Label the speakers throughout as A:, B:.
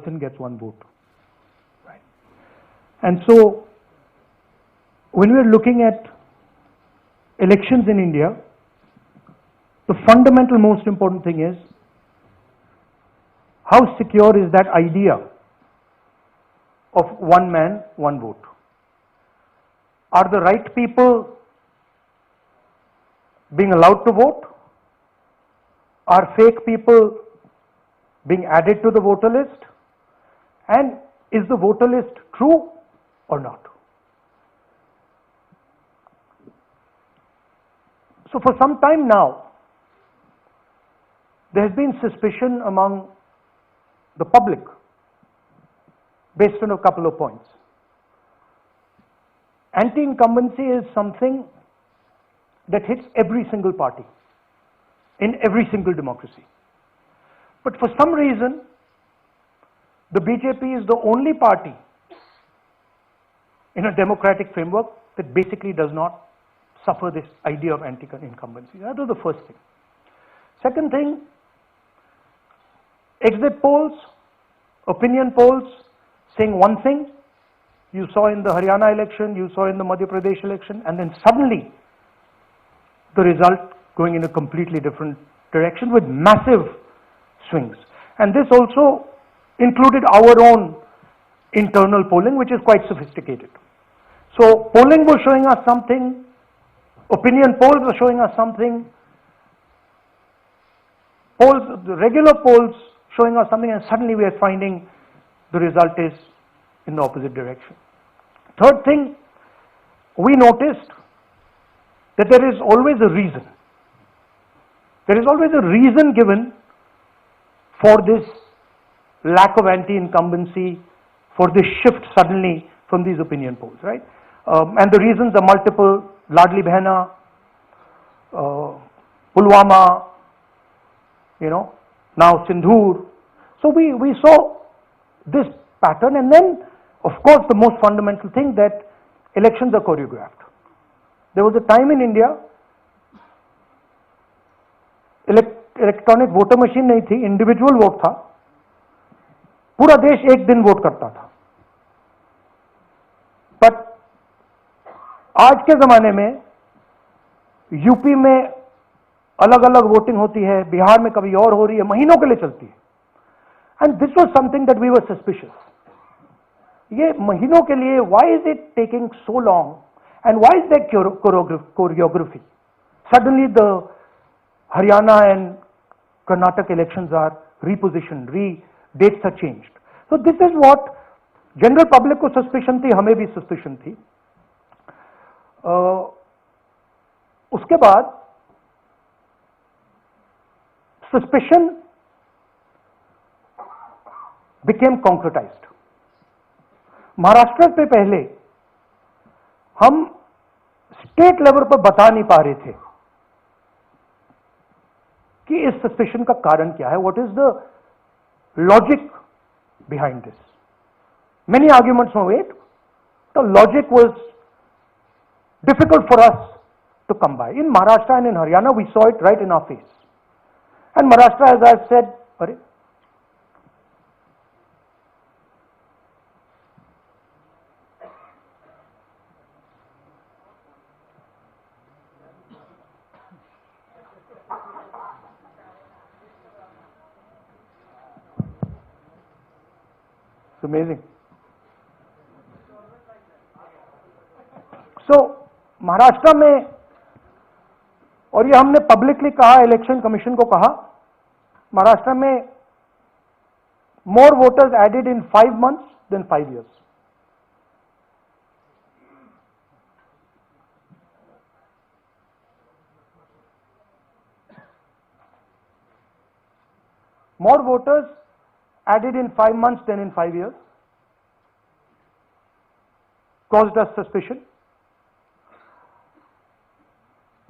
A: person gets one vote. Right? And so, when we're looking at elections in India, the fundamental most important thing is how secure is that idea of one man, one vote? Are the right people being allowed to vote? Are fake people being added to the voter list? And is the voter list true or not? So for some time now, there has been suspicion among the public based on a couple of points. Anti-incumbency is something that hits every single party in every single democracy. But for some reason, the BJP is the only party in a democratic framework that basically does not suffer this idea of anti-incumbency. That was the first thing. Second thing, exit polls, opinion polls saying one thing, you saw in the Haryana election, you saw in the Madhya Pradesh election, and then suddenly the result going in a completely different direction with massive swings. And this also included our own internal polling, which is quite sophisticated. So polling was showing us something, opinion polls were showing us something, polls, the regular polls showing us something, and suddenly we are finding the result is in the opposite direction. Third thing, we noticed that there is always a reason. There is always a reason given for this lack of anti-incumbency, for this shift suddenly from these opinion polls, right? And the reasons are multiple: Ladli Behna, Pulwama, now Sindhudurg. So we saw this pattern, and then of course the most fundamental thing, that elections are choreographed. There was a time in India, electronic voter machine नहीं थी, individual vote था, पूरा देश एक दिन vote करता था. But आज के जमाने में यूपी में अलग अलग वोटिंग होती है, बिहार में कभी और हो रही है, महीनों के लिए चलती है. And this was something that we were suspicious. ये महीनों के लिए, why is it taking so long and why is that choreography? Suddenly the Haryana and Karnataka elections are repositioned, dates are changed. So this is what general public को suspicion थी, हमें भी suspicion थी. उसके बाद suspicion became concretized. महाराष्ट्र पे पहले हम स्टेट लेवल पर बता नहीं पा रहे थे कि इस सस्पेशन का कारण क्या है, what is the logic behind this. Many arguments were made, the logic was difficult for us to come by. In Maharashtra and in Haryana we saw it right in our face. And Maharashtra, as I said, अरे It's amazing. So Maharashtra में, और ये हमने publicly कहा, election commission को कहा, महाराष्ट्र में more voters added in 5 months than 5 years. More voters added in 5 months than in 5 years, caused us suspicion.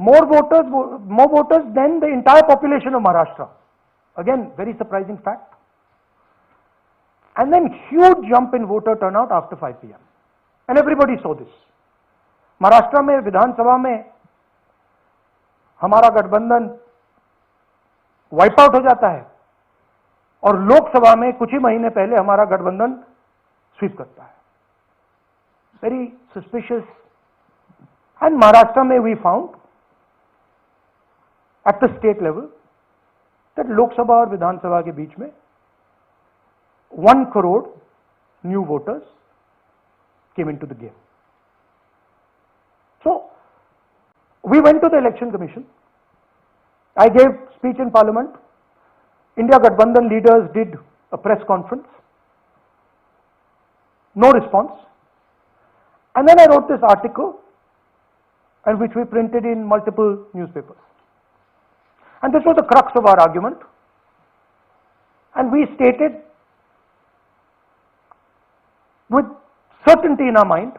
A: More voters than the entire population of Maharashtra. Again, very surprising fact. And then huge jump in voter turnout after 5 p.m. And everybody saw this. Maharashtra में विधानसभा में हमारा गठबंधन wipe out हो जाता है. और लोकसभा में कुछ ही महीने पहले हमारा गठबंधन स्वीप करता है. Very suspicious. एंड महाराष्ट्र में we found at the state level that Lok Sabha और विधानसभा के बीच में 1 crore new voters came into the game. So we went to the election commission. I gave speech in parliament. India Gadbandhan leaders did a press conference. No response. And then I wrote this article, and which we printed in multiple newspapers. And this was the crux of our argument. And we stated with certainty in our mind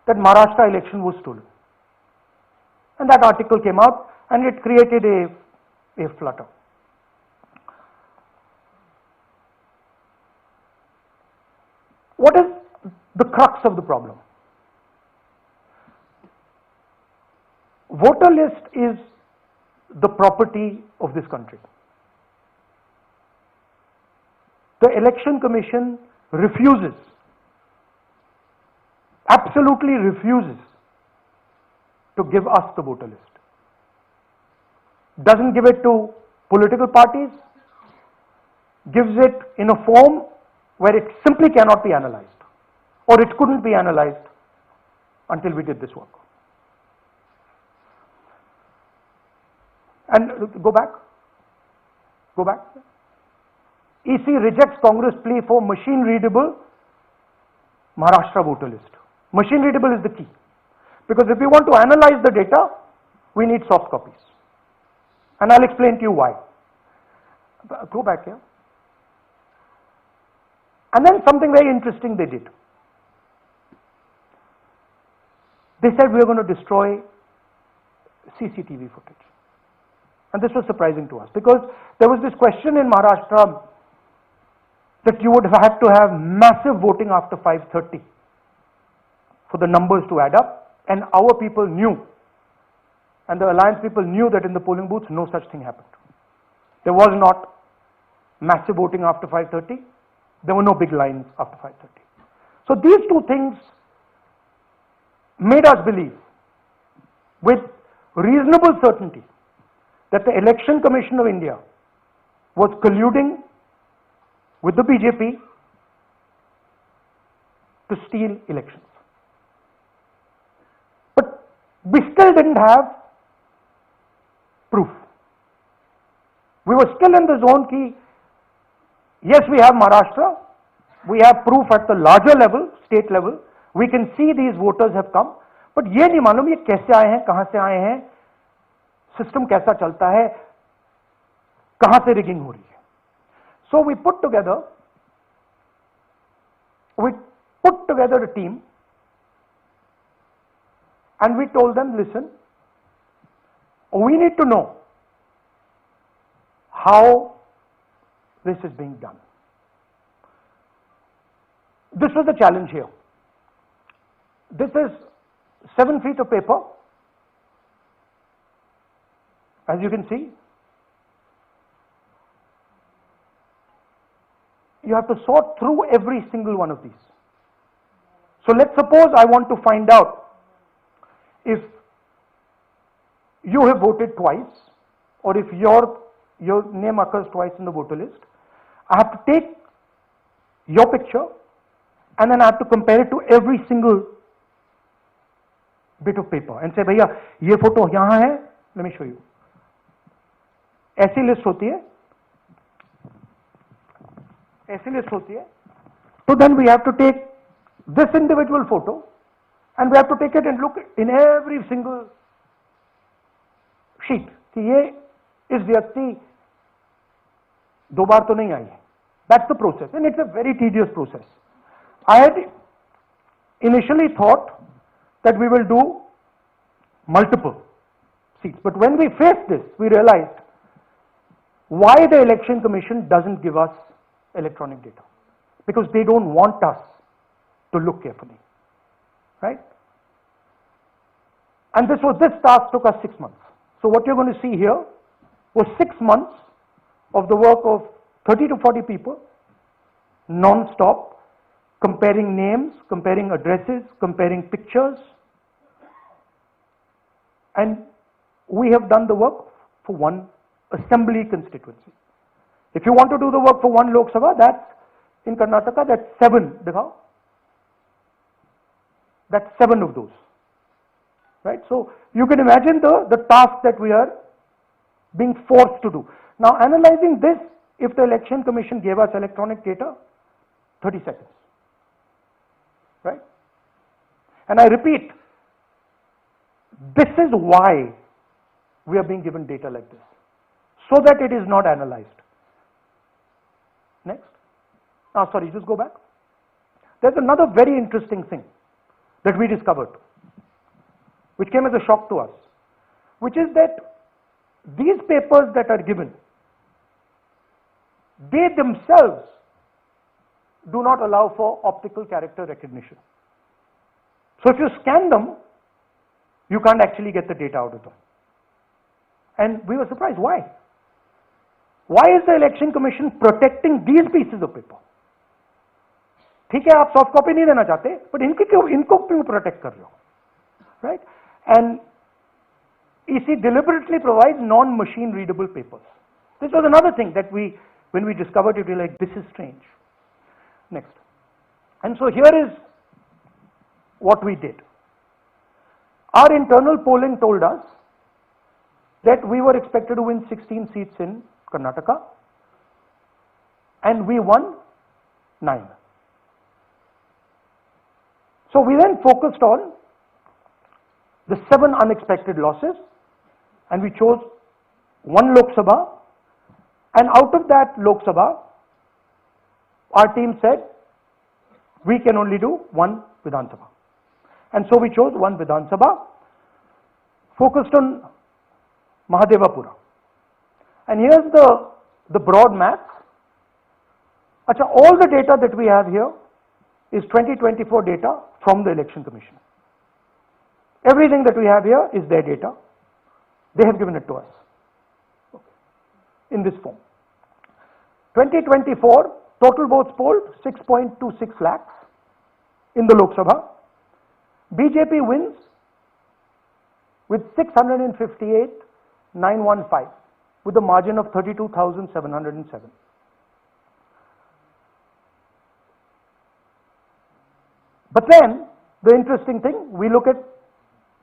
A: that Maharashtra election was stolen. And that article came out and it created a flutter. What is the crux of the problem? Voter list is the property of this country. The Election Commission refuses, absolutely refuses to give us the voter list. Doesn't give it to political parties, gives it in a form where it simply cannot be analyzed, or it couldn't be analyzed until we did this work. And go back. EC rejects Congress plea for machine readable Maharashtra voter list. Machine readable is the key, because if we want to analyze the data, we need soft copies. And I'll explain to you why. Go back here. And then something very interesting they did. They said we are going to destroy CCTV footage. And this was surprising to us, because there was this question in Maharashtra that you would have to have massive voting after 5:30 for the numbers to add up, and our people knew, and the alliance people knew, that in the polling booths no such thing happened. There was not massive voting after 5:30. There were no big lines after 5:30. So these two things made us believe with reasonable certainty that the Election Commission of India was colluding with the BJP to steal elections. But we still didn't have proof. We were still in the zone ki, yes, we have Maharashtra, we have proof at the larger level, state level, we can see these voters have come, but ये नहीं मालूम ये कैसे आए हैं, कहां से आए हैं, सिस्टम कैसा चलता है, कहां से रिगिंग हो रही है. So we put together a team, and we told them, listen, we need to know how this is being done. This was the challenge here. This is 7 feet of paper, as you can see. You have to sort through every single one of these. So let's suppose I want to find out if you have voted twice, or if your name occurs twice in the voter list. I have to take your picture and then I have to compare it to every single bit of paper and say, भैया ये photo यहाँ है, let me show you. ऐसी list होती है, ऐसी list होती है. So then we have to take this individual photo and we have to take it and look in every single sheet कि ये इस व्यक्ति दो बार तो नहीं आई है. That's the process, and it's a very tedious process. I had initially thought that we will do multiple seats, but when we faced this, we realized why the Election Commission doesn't give us electronic data, because they don't want us to look carefully, right? And this task took us 6 months. So what you're going to see here was 6 months of the work of 30 to 40 people, non-stop, comparing names, comparing addresses, comparing pictures. And we have done the work for one assembly constituency. If you want to do the work for one Lok Sabha, that's in Karnataka, that's 7. Dikhao. That's 7 of those. Right? So you can imagine the task that we are being forced to do. Now analyzing this, if the Election Commission gave us electronic data, 30 seconds. Right? And I repeat, this is why we are being given data like this, so that it is not analyzed. Next. Sorry, just go back. There's another very interesting thing that we discovered, which came as a shock to us, which is that these papers that are given, they themselves do not allow for optical character recognition. So if you scan them, you can't actually get the data out of them. And we were surprised. Why? Why is the Election Commission protecting these pieces of paper? ठीक है, आप soft copy नहीं देना चाहते, but इनको क्यों protect कर रहे हो? Right? And EC deliberately provides non-machine readable papers. This was another thing that when we discovered it, we were like, this is strange. Next. And so here is what we did. Our internal polling told us that we were expected to win 16 seats in Karnataka, and we won 9. So we then focused on the 7 unexpected losses, and we chose 1 Lok Sabha, and out of that Lok Sabha, our team said we can only do 1 Vidhan Sabha. And so we chose 1 Vidhan Sabha, focused on Mahadevapura. And here's the broad math. Achha, all the data that we have here is 2024 data from the Election Commission. Everything that we have here is their data. They have given it to us in this form. 2024 total votes polled 6.26 lakhs in the Lok Sabha. BJP wins with 658,915 with a margin of 32,707. But then the interesting thing, we look at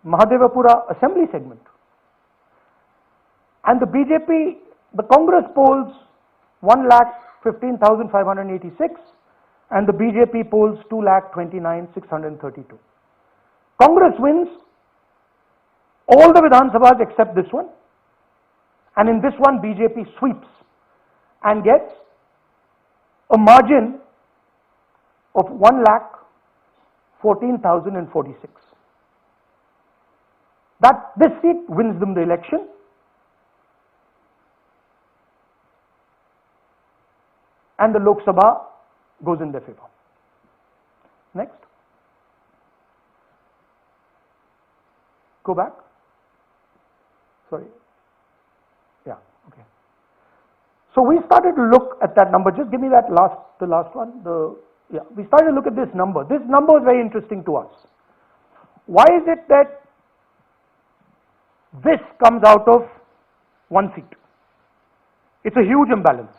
A: Mahadevapura assembly segment, and the BJP, the Congress polls 1,15,586 and the BJP polls 2,29,632. Congress wins all the Vidhan Sabhas except this one, and in this one BJP sweeps and gets a margin of 1,14,046. That this seat wins them the election. And the Lok Sabha goes in their favor. Next. Go back. Sorry. Yeah, okay. So we started to look at that number. Just give me that the last one. We started to look at this number. This number is very interesting to us. Why is it that this comes out of 1 seat? It's a huge imbalance.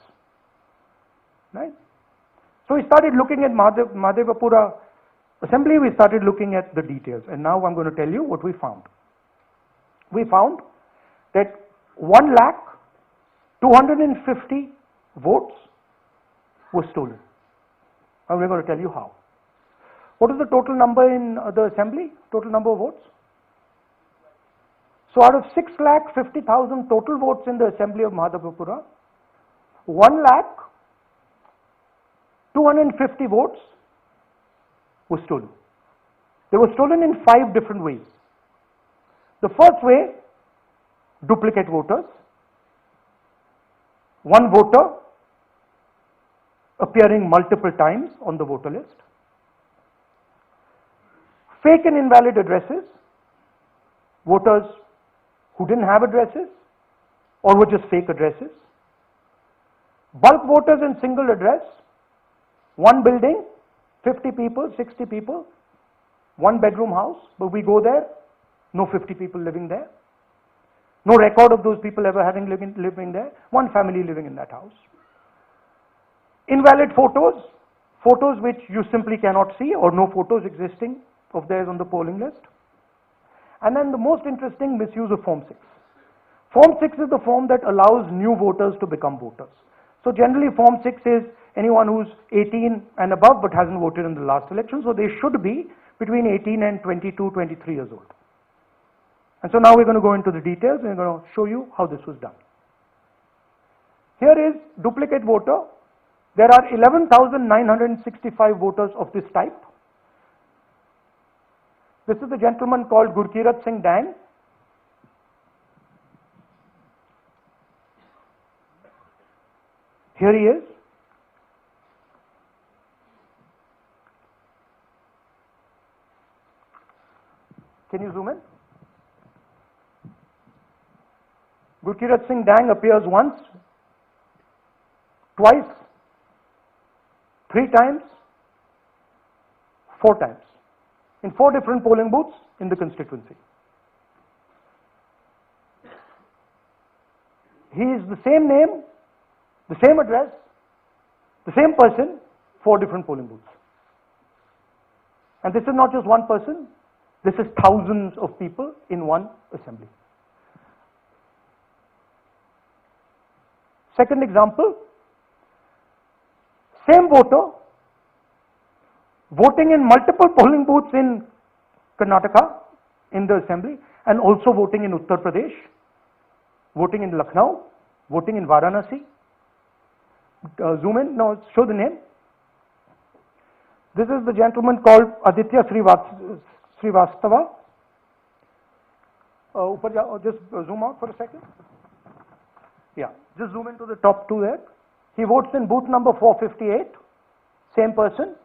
A: Right? So we started looking at Mahadevapura assembly, we started looking at the details, and now I'm going to tell you what we found. We found that 1,250,000 votes were stolen. And we're going to tell you how. What is the total number in the assembly? Total number of votes? So out of 6,50,000 total votes in the assembly of Mahadevapura, 1,250,000 votes were stolen. They were stolen in 5 different ways. The first way, duplicate voters. One voter appearing multiple times on the voter list. Fake and invalid addresses. Voters who didn't have addresses or were just fake addresses. Bulk voters in single address, one building, 50 people, 60 people, one bedroom house, but we go there, no 50 people living there. No record of those people ever having living there, one family living in that house. Invalid photos, photos which you simply cannot see or no photos existing of theirs on the polling list. And then the most interesting, misuse of Form 6. Form 6 is the form that allows new voters to become voters. So generally Form 6 is anyone who's 18 and above but hasn't voted in the last election, so they should be between 18 and 22, 23 years old. And so now we're going to go into the details and we're going to show you how this was done. Here is duplicate voter. There are 11,965 voters of this type. This is a gentleman called Gurkirat Singh Dang. Here he is. Can you zoom in? Gurkirat Singh Dang appears once, twice, 3 times, 4 times, in 4 different polling booths in the constituency. He is the same name, the same address, the same person, 4 different polling booths. And this is not just one person, this is thousands of people in one assembly. Second example, same voter voting in multiple polling booths in Karnataka in the assembly and also voting in Uttar Pradesh, voting in Lucknow, voting in Varanasi. Zoom in, no, show the name. This is the gentleman called Aditya Srivastava. Just zoom out for a second. Yeah, just zoom into the top 2 there. He votes in booth number 458, same person.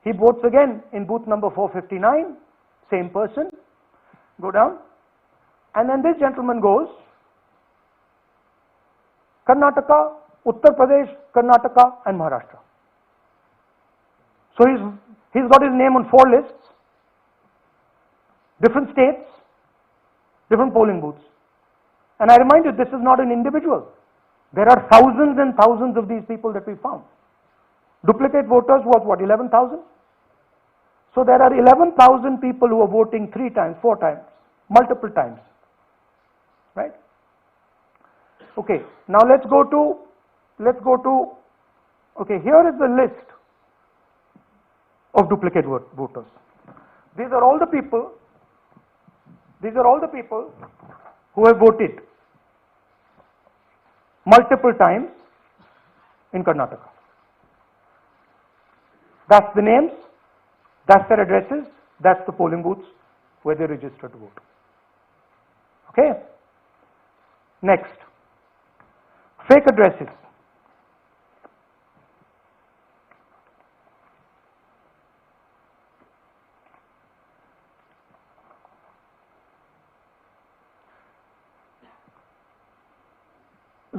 A: He votes again in booth number 459, same person. Go down. And then this gentleman goes Karnataka, Uttar Pradesh, Karnataka and Maharashtra. So he's got his name on 4 lists, different states, different polling booths. And I remind you, this is not an individual. There are thousands and thousands of these people that we found. Duplicate voters was what, 11,000? So there are 11,000 people who are voting 3 times, 4 times, multiple times, right? Okay, now let's go to, okay, here is the list of duplicate voters. These are all the people who have voted multiple times in Karnataka. That's the names, that's their addresses, that's the polling booths where they registered to vote. Okay? Next, fake addresses.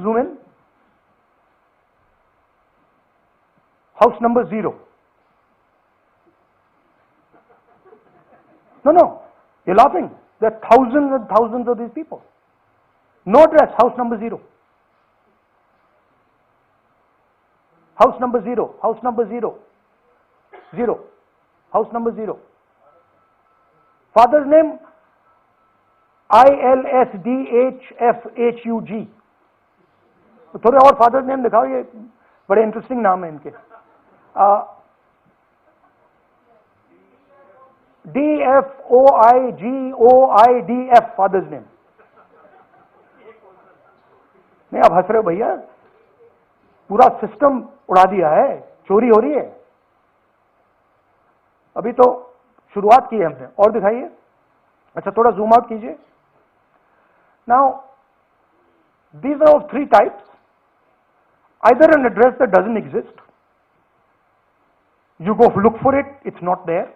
A: Zoom in. House number 0. No, you're laughing. There are thousands and thousands of these people. No address, house number 0. House number 0, house number 0, 0, house number 0. Father's name, ILSDHFHUG. तो थोड़े और father name दिखाओ, ये बड़े interesting नाम है इनके. DFOIGOIDF father's name. नहीं, आप हंस रहे हो भैया, पूरा सिस्टम उड़ा दिया है, चोरी हो रही है. अभी तो शुरुआत की है हमने, और दिखाइए. अच्छा, थोड़ा जूम आउट कीजिए. Now these are of 3 types. Either an address that doesn't exist, you go look for it, it's not there,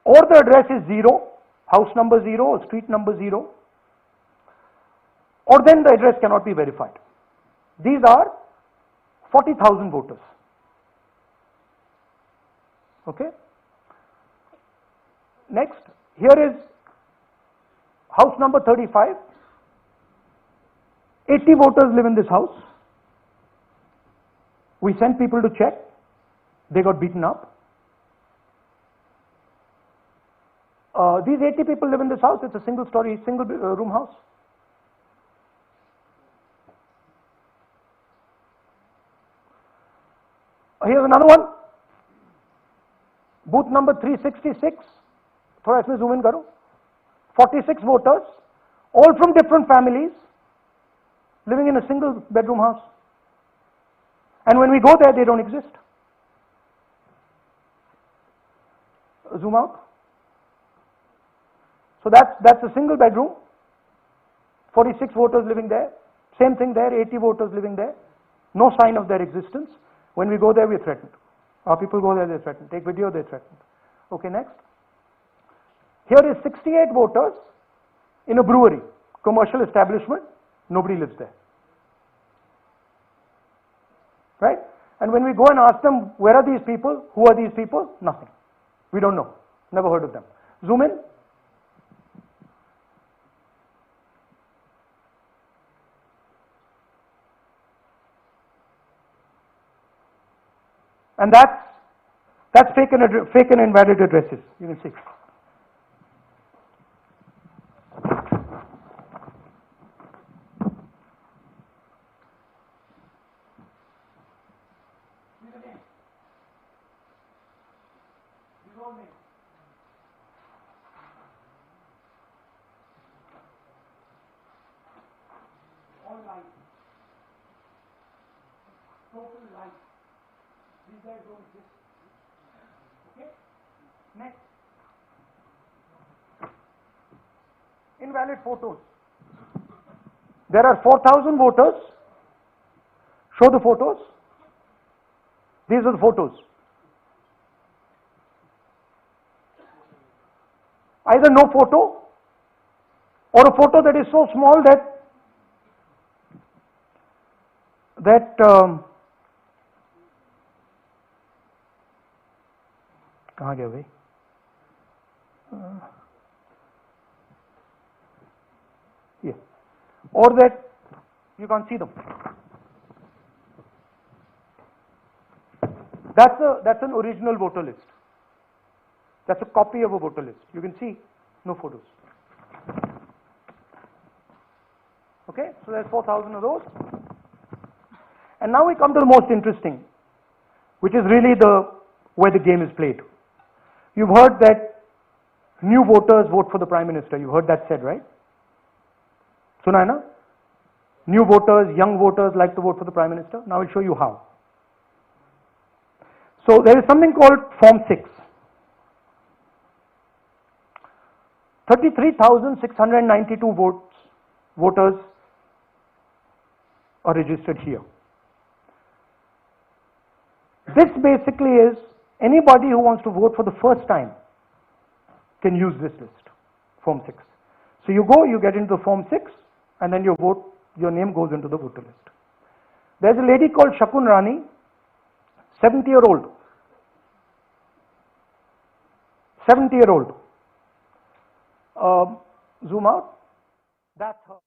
A: or the address is 0, house number 0 or street number 0, or then the address cannot be verified. These are 40,000 voters. Okay. Next, here is house number 35. 80 voters live in this house. We sent people to check. They got beaten up. These 80 people live in this house. It's a single story, single room house. Here's another one. Booth number 366. थोड़ा इसमें zoom in करो. 46 voters, all from different families, living in a single bedroom house. And when we go there, they don't exist. Zoom out. So that's a single bedroom. 46 voters living there. Same thing there, 80 voters living there. No sign of their existence. When we go there, we're threatened. Our people go there, they're threatened. Take video, they're threatened. Okay, next. Here is 68 voters in a brewery, commercial establishment. Nobody lives there. Right? And when we go and ask them, where are these people? Who are these people? Nothing. We don't know. Never heard of them. Zoom in. And that's fake and invalid addresses. You can see. Okay. Next. Invalid photos. There are 4,000 voters. Show the photos. These are the photos. Either no photo or a photo that is so small that कहाँ गया भाई? Yeah. Or that you can't see them. That's an original voter list. That's a copy of a voter list. You can see no photos. Okay, so there's 4,000 of those. And now we come to the most interesting, which is really where the game is played. You've heard that new voters vote for the Prime Minister. You've heard that said, right? Suna hai na? New voters, young voters like to vote for the Prime Minister. Now I'll show you how. So there is something called Form 6. 33,692 voters are registered here. This basically is anybody who wants to vote for the first time can use this list, Form 6. So you go, you get into the Form 6, and then your name goes into the voter list. There's a lady called Shakun Rani, 70-year-old. 70-year-old. Zoom out. That's her.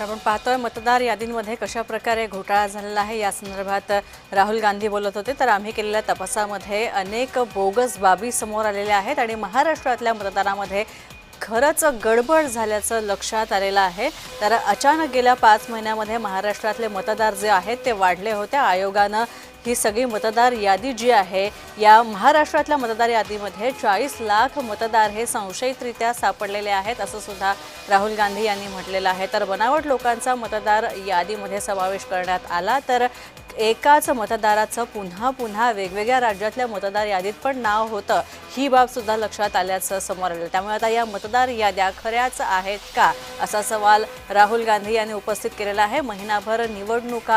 B: आपण पाहतोय मतदार यादींमध्ये कशा प्रकारे घोटाळा झालेला आहे या संदर्भात राहुल गांधी बोलत होते तर आम्ही केलेल्या तपासामध्ये अनेक बोगस बाबी समोर आलेल्या आहेत आणि महाराष्ट्रातल्या मतदानामध्ये खरंच गडबड झाल्याचं लक्षात आलेलं आहे तर अचानक गेल्या 5 महिन्यामध्ये महाराष्ट्रातले मतदार जे आहेत ते वाढले होते आयोगाने ही सगळी मतदार यादी जी आहे या महाराष्ट्रातल्या मतदार यादीमध्ये 40 लाख मतदार हे संशयितरित्या सापडलेले आहेत असं सुद्धा राहुल गांधी यांनी म्हटलेलं आहे तर बनावट लोकांचा मतदार यादीमध्ये समावेश करण्यात आला तर एकाच मतदाराचं पुन्हा वेगवेगळ्या राज्यातल्या मतदार यादीत पण नाव होतं ही बाब सुद्धा लक्षात आल्याचं समोर आलं त्यामुळे आता या मतदार याद्या खऱ्याच आहेत का असा सवाल राहुल गांधी यांनी उपस्थित केलेला आहे महिनाभर निवडणुका